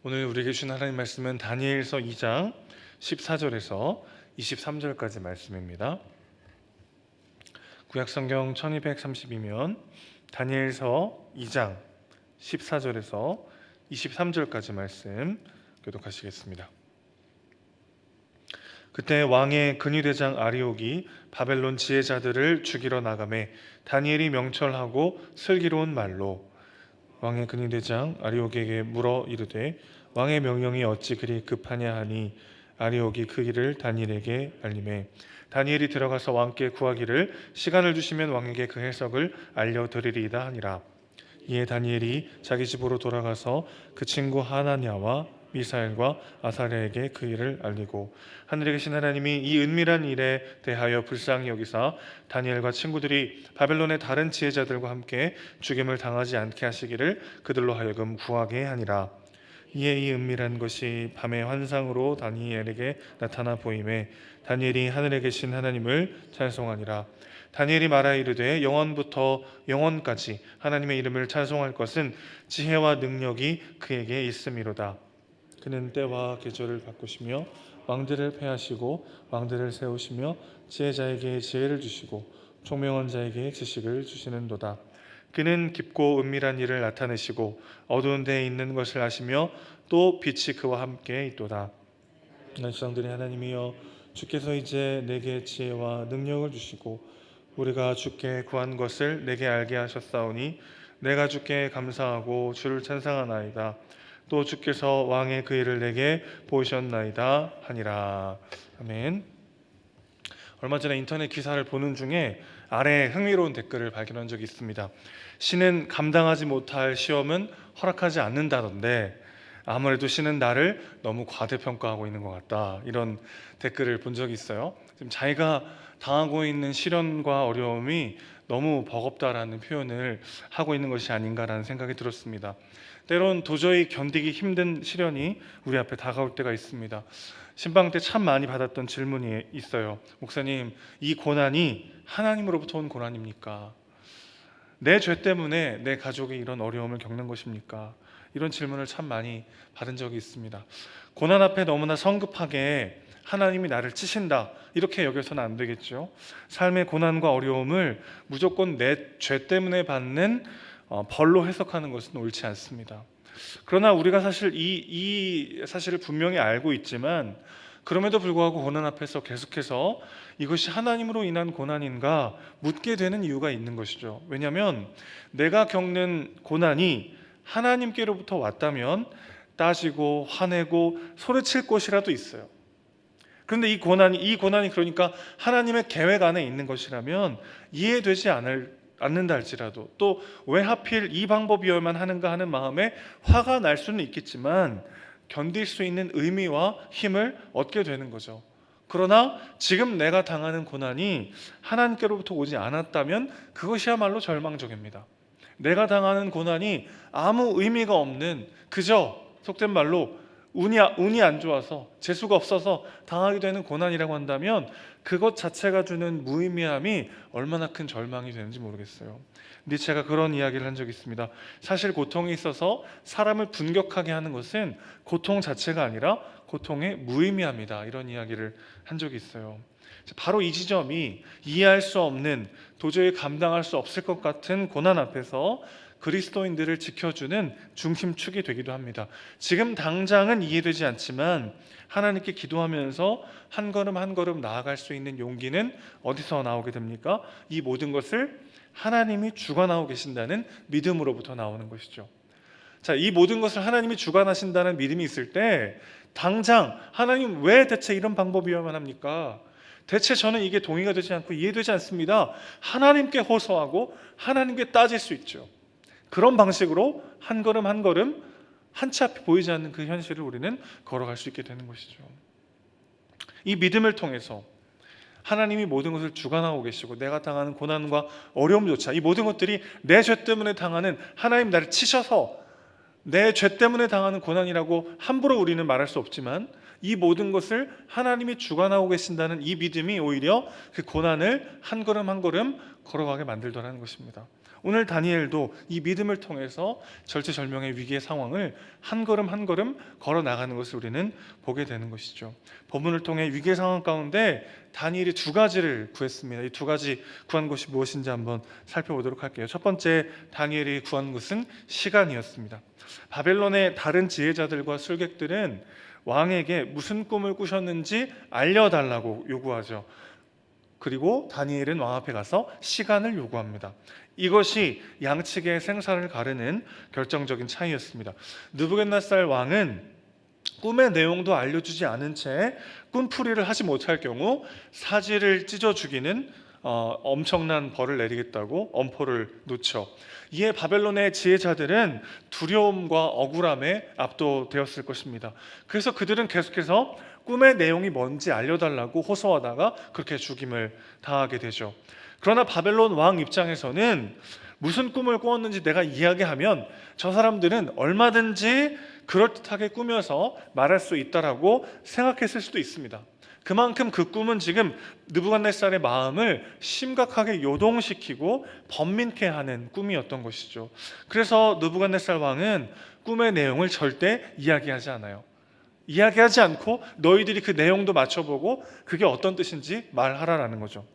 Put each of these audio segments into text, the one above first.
오늘 우리에게 주신 하나님 말씀은 다니엘서 2장 14절에서 23절까지 말씀입니다. 구약성경 1232면 다니엘서 2장 14절에서 23절까지 말씀 교독하시겠습니다. 그때 왕의 근위대장 아리옥이 바벨론 지혜자들을 죽이러 나가매 다니엘이 명철하고 슬기로운 말로 왕의 근위대장 아리옥에게 물어 이르되 왕의 명령이 어찌 그리 급하냐 하니 아리옥이 그 일을 다니엘에게 알림해 다니엘이 들어가서 왕께 구하기를 시간을 주시면 왕에게 그 해석을 알려드리리이다 하니라. 이에 다니엘이 자기 집으로 돌아가서 그 친구 하나냐와 미사엘과 아사랴에게 그 일을 알리고 하늘에 계신 하나님이 이 은밀한 일에 대하여 불쌍히 여기사 다니엘과 친구들이 바벨론의 다른 지혜자들과 함께 죽임을 당하지 않게 하시기를 그들로 하여금 구하게 하니라. 이에 이 은밀한 것이 밤의 환상으로 다니엘에게 나타나 보임에 다니엘이 하늘에 계신 하나님을 찬송하니라. 다니엘이 말하 이르되 영원부터 영원까지 하나님의 이름을 찬송할 것은 지혜와 능력이 그에게 있음이로다. 그는 때와 계절을 바꾸시며 왕들을 패하시고 왕들을 세우시며 지혜자에게 지혜를 주시고 총명한 자에게 지식을 주시는도다. 그는 깊고 은밀한 일을 나타내시고 어두운 데에 있는 것을 아시며 또 빛이 그와 함께 있도다. 주상들이 하나님이여 주께서 이제 내게 지혜와 능력을 주시고 우리가 주께 구한 것을 내게 알게 하셨사오니 내가 주께 감사하고 주를 찬송하나이다. 또 주께서 왕의 그 일을 내게 보이셨나이다 하니라. 아멘. 얼마 전에 인터넷 기사를 보는 중에 아래에 흥미로운 댓글을 발견한 적이 있습니다. 신은 감당하지 못할 시험은 허락하지 않는다던데 아무래도 신은 나를 너무 과대평가하고 있는 것 같다, 이런 댓글을 본 적이 있어요. 지금 자기가 당하고 있는 시련과 어려움이 너무 버겁다라는 표현을 하고 있는 것이 아닌가라는 생각이 들었습니다. 때론 도저히 견디기 힘든 시련이 우리 앞에 다가올 때가 있습니다. 신방 때 참 많이 받았던 질문이 있어요. 목사님, 이 고난이 하나님으로부터 온 고난입니까? 내 죄 때문에 내 가족이 이런 어려움을 겪는 것입니까? 이런 질문을 참 많이 받은 적이 있습니다. 고난 앞에 너무나 성급하게 하나님이 나를 치신다 이렇게 여겨서는 안 되겠죠. 삶의 고난과 어려움을 무조건 내 죄 때문에 받는 벌로 해석하는 것은 옳지 않습니다. 그러나 우리가 사실 이 사실을 분명히 알고 있지만 그럼에도 불구하고 고난 앞에서 계속해서 이것이 하나님으로 인한 고난인가 묻게 되는 이유가 있는 것이죠. 왜냐하면 내가 겪는 고난이 하나님께로부터 왔다면 따지고 화내고 소리칠 곳이라도 있어요. 그런데 이 고난이 그러니까 하나님의 계획 안에 있는 것이라면 이해되지 않는다 할지라도 또 왜 하필 이 방법이어야만 하는가 하는 마음에 화가 날 수는 있겠지만 견딜 수 있는 의미와 힘을 얻게 되는 거죠. 그러나 지금 내가 당하는 고난이 하나님께로부터 오지 않았다면 그것이야말로 절망적입니다. 내가 당하는 고난이 아무 의미가 없는 그저 속된 말로 운이 안 좋아서 재수가 없어서 당하게 되는 고난이라고 한다면 그것 자체가 주는 무의미함이 얼마나 큰 절망이 되는지 모르겠어요. 니체가 그런 이야기를 한 적이 있습니다. 사실 고통이 있어서 사람을 분격하게 하는 것은 고통 자체가 아니라 고통의 무의미함이다, 이런 이야기를 한 적이 있어요. 바로 이 지점이 이해할 수 없는, 도저히 감당할 수 없을 것 같은 고난 앞에서 그리스도인들을 지켜주는 중심축이 되기도 합니다. 지금 당장은 이해되지 않지만 하나님께 기도하면서 한 걸음 한 걸음 나아갈 수 있는 용기는 어디서 나오게 됩니까? 이 모든 것을 하나님이 주관하고 계신다는 믿음으로부터 나오는 것이죠. 자, 이 모든 것을 하나님이 주관하신다는 믿음이 있을 때 당장 하나님 왜 대체 이런 방법이어야만 합니까? 대체 저는 이게 동의가 되지 않고 이해되지 않습니다. 하나님께 호소하고 하나님께 따질 수 있죠. 그런 방식으로 한 걸음 한 걸음 한치 앞에 보이지 않는 그 현실을 우리는 걸어갈 수 있게 되는 것이죠. 이 믿음을 통해서 하나님이 모든 것을 주관하고 계시고 내가 당하는 고난과 어려움조차 이 모든 것들이 내 죄 때문에 당하는, 하나님 나를 치셔서 내 죄 때문에 당하는 고난이라고 함부로 우리는 말할 수 없지만 이 모든 것을 하나님이 주관하고 계신다는 이 믿음이 오히려 그 고난을 한 걸음 한 걸음 걸어가게 만들더라는 것입니다. 오늘 다니엘도 이 믿음을 통해서 절체절명의 위기의 상황을 한 걸음 한 걸음 걸어 나가는 것을 우리는 보게 되는 것이죠. 본문을 통해 위기의 상황 가운데 다니엘이 두 가지를 구했습니다. 이 두 가지 구한 것이 무엇인지 한번 살펴보도록 할게요. 첫 번째, 다니엘이 구한 것은 시간이었습니다. 바벨론의 다른 지혜자들과 술객들은 왕에게 무슨 꿈을 꾸셨는지 알려달라고 요구하죠. 그리고 다니엘은 왕 앞에 가서 시간을 요구합니다. 이것이 양측의 생사를 가르는 결정적인 차이였습니다. 느부갓네살 왕은 꿈의 내용도 알려주지 않은 채 꿈풀이를 하지 못할 경우 사지를 찢어 죽이는 엄청난 벌을 내리겠다고 엄포를 놓죠. 이에 바벨론의 지혜자들은 두려움과 억울함에 압도되었을 것입니다. 그래서 그들은 계속해서 꿈의 내용이 뭔지 알려달라고 호소하다가 그렇게 죽임을 당하게 되죠. 그러나 바벨론 왕 입장에서는 무슨 꿈을 꾸었는지 내가 이야기하면 저 사람들은 얼마든지 그럴듯하게 꾸며서 말할 수 있다라고 생각했을 수도 있습니다. 그만큼 그 꿈은 지금 느부갓네살의 마음을 심각하게 요동시키고 번민케 하는 꿈이었던 것이죠. 그래서 느부갓네살 왕은 꿈의 내용을 절대 이야기하지 않아요. 이야기하지 않고 너희들이 그 내용도 맞춰보고 그게 어떤 뜻인지 말하라라는 거죠.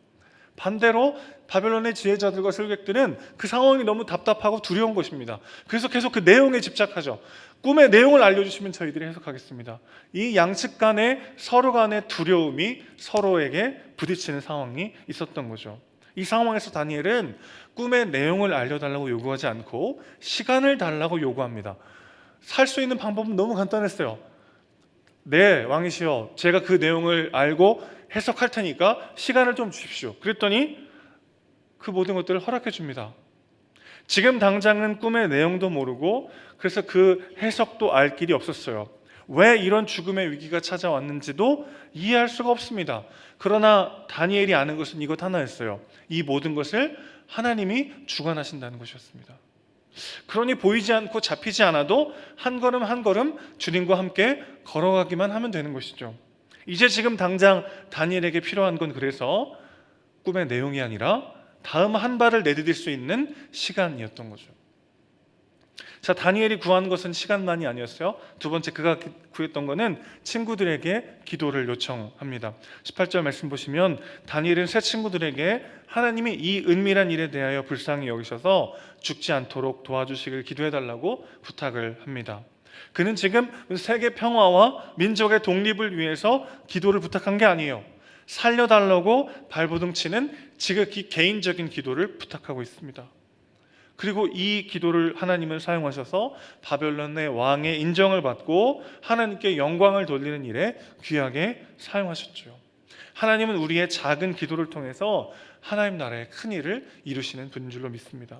반대로 바벨론의 지혜자들과 술객들은 그 상황이 너무 답답하고 두려운 것입니다. 그래서 계속 그 내용에 집착하죠. 꿈의 내용을 알려주시면 저희들이 해석하겠습니다. 이 양측 간의 서로 간의 두려움이 서로에게 부딪히는 상황이 있었던 거죠. 이 상황에서 다니엘은 꿈의 내용을 알려달라고 요구하지 않고 시간을 달라고 요구합니다. 살 수 있는 방법은 너무 간단했어요. 네, 왕이시여, 제가 그 내용을 알고 해석할 테니까 시간을 좀 주십시오. 그랬더니 그 모든 것들을 허락해 줍니다. 지금 당장은 꿈의 내용도 모르고 그래서 그 해석도 알 길이 없었어요. 왜 이런 죽음의 위기가 찾아왔는지도 이해할 수가 없습니다. 그러나 다니엘이 아는 것은 이것 하나였어요. 이 모든 것을 하나님이 주관하신다는 것이었습니다. 그러니 보이지 않고 잡히지 않아도 한 걸음 한 걸음 주님과 함께 걸어가기만 하면 되는 것이죠. 이제 지금 당장 다니엘에게 필요한 건 그래서 꿈의 내용이 아니라 다음 한 발을 내디딜 수 있는 시간이었던 거죠. 자, 다니엘이 구한 것은 시간만이 아니었어요. 두 번째, 그가 구했던 것은 친구들에게 기도를 요청합니다. 18절 말씀 보시면 다니엘은 새 친구들에게 하나님이 이 은밀한 일에 대하여 불쌍히 여기셔서 죽지 않도록 도와주시길 기도해달라고 부탁을 합니다. 그는 지금 세계 평화와 민족의 독립을 위해서 기도를 부탁한 게 아니에요. 살려달라고 발버둥치는 지극히 개인적인 기도를 부탁하고 있습니다. 그리고 이 기도를 하나님은 사용하셔서 바벨론의 왕의 인정을 받고 하나님께 영광을 돌리는 일에 귀하게 사용하셨죠. 하나님은 우리의 작은 기도를 통해서 하나님 나라의 큰 일을 이루시는 분인 줄로 믿습니다.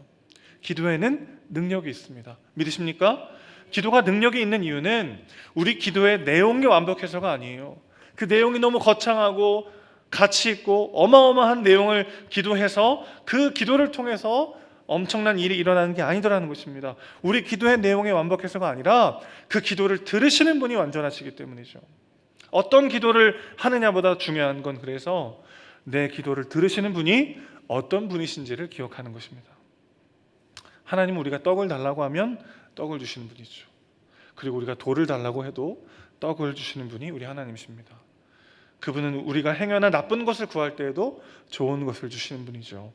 기도에는 능력이 있습니다. 믿으십니까? 기도가 능력이 있는 이유는 우리 기도의 내용이 완벽해서가 아니에요. 그 내용이 너무 거창하고 가치 있고 어마어마한 내용을 기도해서 그 기도를 통해서 엄청난 일이 일어나는 게 아니더라는 것입니다. 우리 기도의 내용이 완벽해서가 아니라 그 기도를 들으시는 분이 완전하시기 때문이죠. 어떤 기도를 하느냐보다 중요한 건 그래서 내 기도를 들으시는 분이 어떤 분이신지를 기억하는 것입니다. 하나님은 우리가 떡을 달라고 하면 떡을 주시는 분이죠. 그리고 우리가 돌을 달라고 해도 떡을 주시는 분이 우리 하나님이십니다. 그분은 우리가 행여나 나쁜 것을 구할 때에도 좋은 것을 주시는 분이죠.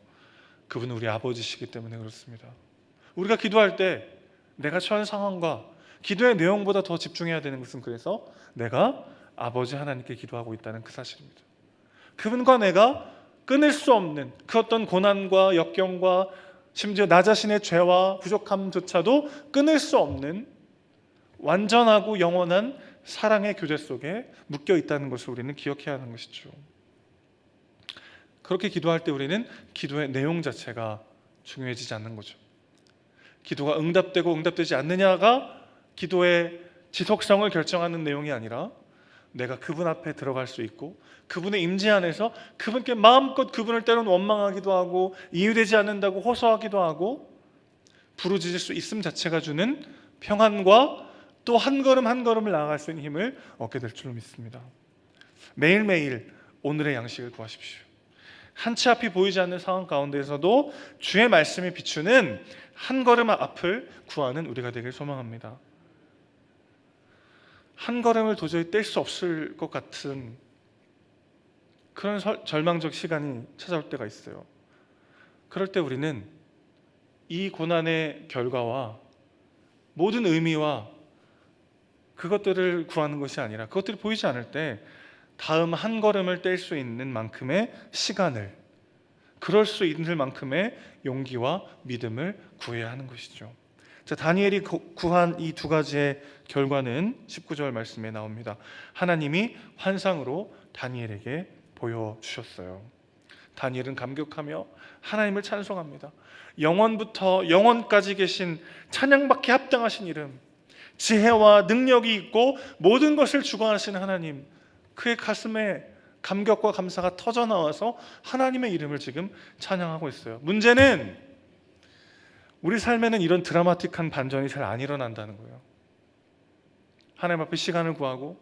그분은 우리 아버지시기 때문에 그렇습니다. 우리가 기도할 때 내가 처한 상황과 기도의 내용보다 더 집중해야 되는 것은 그래서 내가 아버지 하나님께 기도하고 있다는 그 사실입니다. 그분과 내가 끊을 수 없는 그 어떤 고난과 역경과 심지어 나 자신의 죄와 부족함조차도 끊을 수 없는 완전하고 영원한 사랑의 교제 속에 묶여 있다는 것을 우리는 기억해야 하는 것이죠. 그렇게 기도할 때 우리는 기도의 내용 자체가 중요해지지 않는 거죠. 기도가 응답되고 응답되지 않느냐가 기도의 지속성을 결정하는 내용이 아니라 내가 그분 앞에 들어갈 수 있고 그분의 임재 안에서 그분께 마음껏 그분을 때로는 원망하기도 하고 이유되지 않는다고 호소하기도 하고 부르짖을 수 있음 자체가 주는 평안과 또 한 걸음 한 걸음을 나아갈 수 있는 힘을 얻게 될 줄로 믿습니다. 매일매일 오늘의 양식을 구하십시오. 한치 앞이 보이지 않는 상황 가운데에서도 주의 말씀이 비추는 한 걸음 앞을 구하는 우리가 되길 소망합니다. 한 걸음을 도저히 뗄 수 없을 것 같은 그런 절망적 시간이 찾아올 때가 있어요. 그럴 때 우리는 이 고난의 결과와 모든 의미와 그것들을 구하는 것이 아니라, 그것들이 보이지 않을 때 다음 한 걸음을 뗄 수 있는 만큼의 시간을, 그럴 수 있을 만큼의 용기와 믿음을 구해야 하는 것이죠. 자, 다니엘이 구한 이 두 가지의 결과는 19절 말씀에 나옵니다. 하나님이 환상으로 다니엘에게 보여주셨어요. 다니엘은 감격하며 하나님을 찬송합니다. 영원부터 영원까지 계신 찬양받기 합당하신 이름, 지혜와 능력이 있고 모든 것을 주관하시는 하나님, 그의 가슴에 감격과 감사가 터져나와서 하나님의 이름을 지금 찬양하고 있어요. 문제는 우리 삶에는 이런 드라마틱한 반전이 잘 안 일어난다는 거예요. 하나님 앞에 시간을 구하고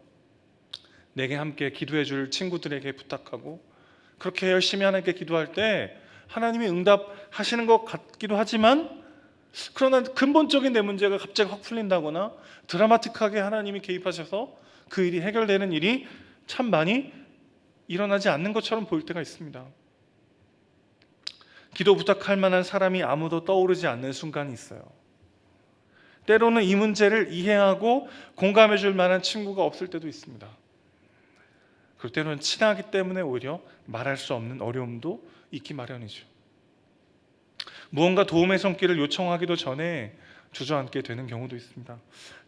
내게 함께 기도해 줄 친구들에게 부탁하고 그렇게 열심히 하나님께 기도할 때 하나님이 응답하시는 것 같기도 하지만, 그러나 근본적인 내 문제가 갑자기 확 풀린다거나 드라마틱하게 하나님이 개입하셔서 그 일이 해결되는 일이 참 많이 일어나지 않는 것처럼 보일 때가 있습니다. 기도 부탁할 만한 사람이 아무도 떠오르지 않는 순간이 있어요. 때로는 이 문제를 이해하고 공감해 줄 만한 친구가 없을 때도 있습니다. 그리고 때로는 친하기 때문에 오히려 말할 수 없는 어려움도 있기 마련이죠. 무언가 도움의 손길을 요청하기도 전에 주저앉게 되는 경우도 있습니다.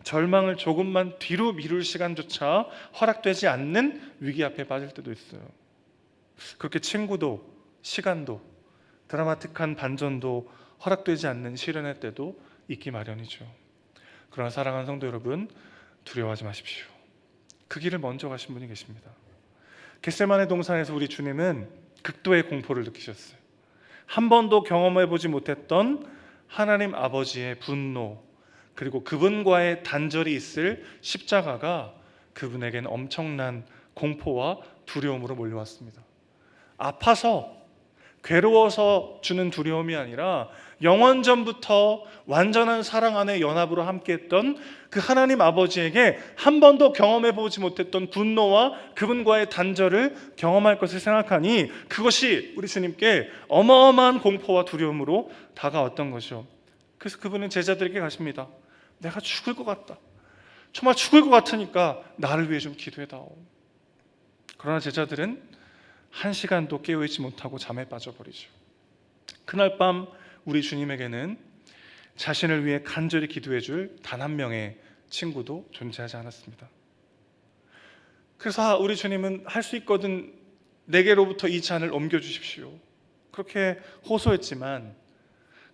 절망을 조금만 뒤로 미룰 시간조차 허락되지 않는 위기 앞에 빠질 때도 있어요. 그렇게 친구도 시간도 드라마틱한 반전도 허락되지 않는 시련의 때도 있기 마련이죠. 그러나 사랑하는 성도 여러분, 두려워하지 마십시오. 그 길을 먼저 가신 분이 계십니다. 겟세마네 동산에서 우리 주님은 극도의 공포를 느끼셨어요. 한 번도 경험해보지 못했던 하나님 아버지의 분노, 그리고 그분과의 단절이 있을 십자가가 그분에게는 엄청난 공포와 두려움으로 몰려왔습니다. 아파서, 괴로워서 주는 두려움이 아니라 영원전부터 완전한 사랑 안에 연합으로 함께했던 그 하나님 아버지에게 한 번도 경험해보지 못했던 분노와 그분과의 단절을 경험할 것을 생각하니 그것이 우리 주님께 어마어마한 공포와 두려움으로 다가왔던 것이죠. 그래서 그분은 제자들에게 가십니다. 내가 죽을 것 같다. 정말 죽을 것 같으니까 나를 위해 좀 기도해다오. 그러나 제자들은 한 시간도 깨어있지 못하고 잠에 빠져버리죠. 그날 밤 우리 주님에게는 자신을 위해 간절히 기도해 줄 단 한 명의 친구도 존재하지 않았습니다. 그래서 우리 주님은 할 수 있거든 내게로부터 이 잔을 옮겨주십시오, 그렇게 호소했지만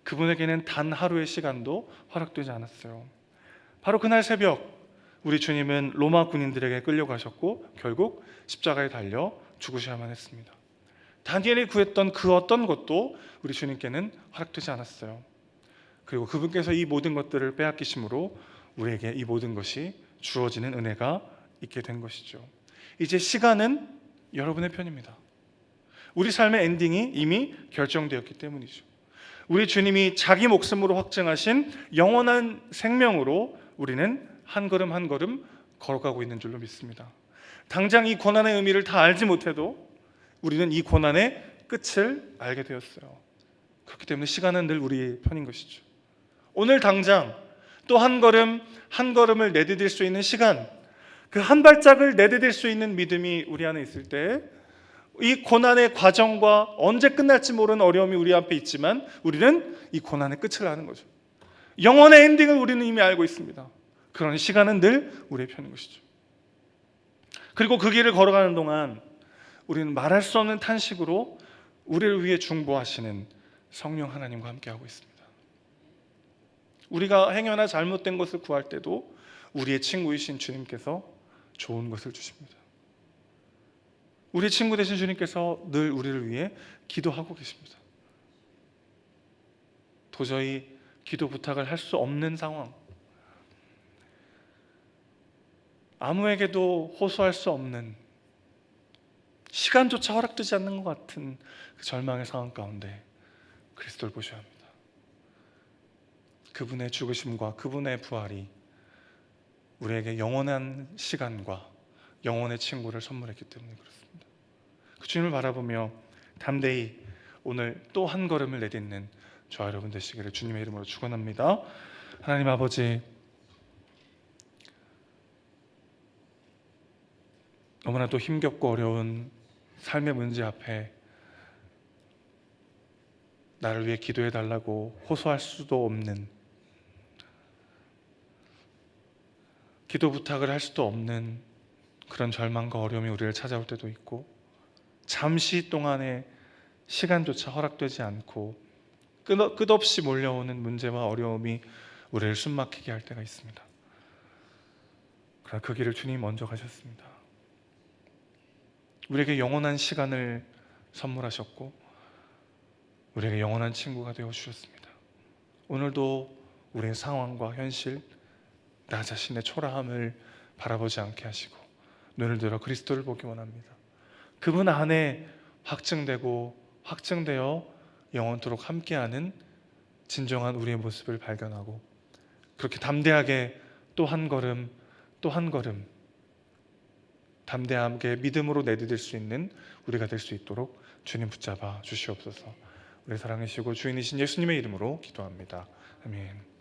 그분에게는 단 하루의 시간도 허락되지 않았어요. 바로 그날 새벽 우리 주님은 로마 군인들에게 끌려가셨고 결국 십자가에 달려 죽으셔야만 했습니다. 다니엘이 구했던 그 어떤 것도 우리 주님께는 허락되지 않았어요. 그리고 그분께서 이 모든 것들을 빼앗기심으로 우리에게 이 모든 것이 주어지는 은혜가 있게 된 것이죠. 이제 시간은 여러분의 편입니다. 우리 삶의 엔딩이 이미 결정되었기 때문이죠. 우리 주님이 자기 목숨으로 확증하신 영원한 생명으로 우리는 한 걸음 한 걸음 걸어가고 있는 줄로 믿습니다. 당장 이 고난의 의미를 다 알지 못해도 우리는 이 고난의 끝을 알게 되었어요. 그렇기 때문에 시간은 늘 우리의 편인 것이죠. 오늘 당장 또 한 걸음 한 걸음을 내디딜 수 있는 시간, 그 한 발짝을 내디딜 수 있는 믿음이 우리 안에 있을 때 이 고난의 과정과 언제 끝날지 모르는 어려움이 우리 앞에 있지만 우리는 이 고난의 끝을 아는 거죠. 영원의 엔딩을 우리는 이미 알고 있습니다. 그러니 시간은 늘 우리의 편인 것이죠. 그리고 그 길을 걸어가는 동안 우리는 말할 수 없는 탄식으로 우리를 위해 중보하시는 성령 하나님과 함께하고 있습니다. 우리가 행여나 잘못된 것을 구할 때도 우리의 친구이신 주님께서 좋은 것을 주십니다. 우리 친구 되신 주님께서 늘 우리를 위해 기도하고 계십니다. 도저히 기도 부탁을 할 수 없는 상황, 아무에게도 호소할 수 없는 시간조차 허락되지 않는 것 같은 그 절망의 상황 가운데 그리스도를 보셔야 합니다. 그분의 죽으심과 그분의 부활이 우리에게 영원한 시간과 영원의 친구를 선물했기 때문에 그렇습니다. 그 주님을 바라보며 담대히 오늘 또 한 걸음을 내딛는 저와 여러분 되시기를 주님의 이름으로 축원합니다. 하나님 아버지, 너무나도 힘겹고 어려운 삶의 문제 앞에 나를 위해 기도해 달라고 호소할 수도 없는, 기도 부탁을 할 수도 없는 그런 절망과 어려움이 우리를 찾아올 때도 있고, 잠시 동안의 시간조차 허락되지 않고 끝없이 몰려오는 문제와 어려움이 우리를 숨막히게 할 때가 있습니다. 그러나 그 길을 주님이 먼저 가셨습니다. 우리에게 영원한 시간을 선물하셨고 우리에게 영원한 친구가 되어 주셨습니다. 오늘도 우리의 상황과 현실, 나 자신의 초라함을 바라보지 않게 하시고 눈을 들어 그리스도를 보기 원합니다. 그분 안에 확증되어 영원토록 함께하는 진정한 우리의 모습을 발견하고 그렇게 담대하게 또 한 걸음 또 한 걸음 담대하게 믿음으로 내디딜 수 있는 우리가 될 수 있도록 주님 붙잡아 주시옵소서. 우리 사랑이시고 주인이신 예수님의 이름으로 기도합니다. 아멘.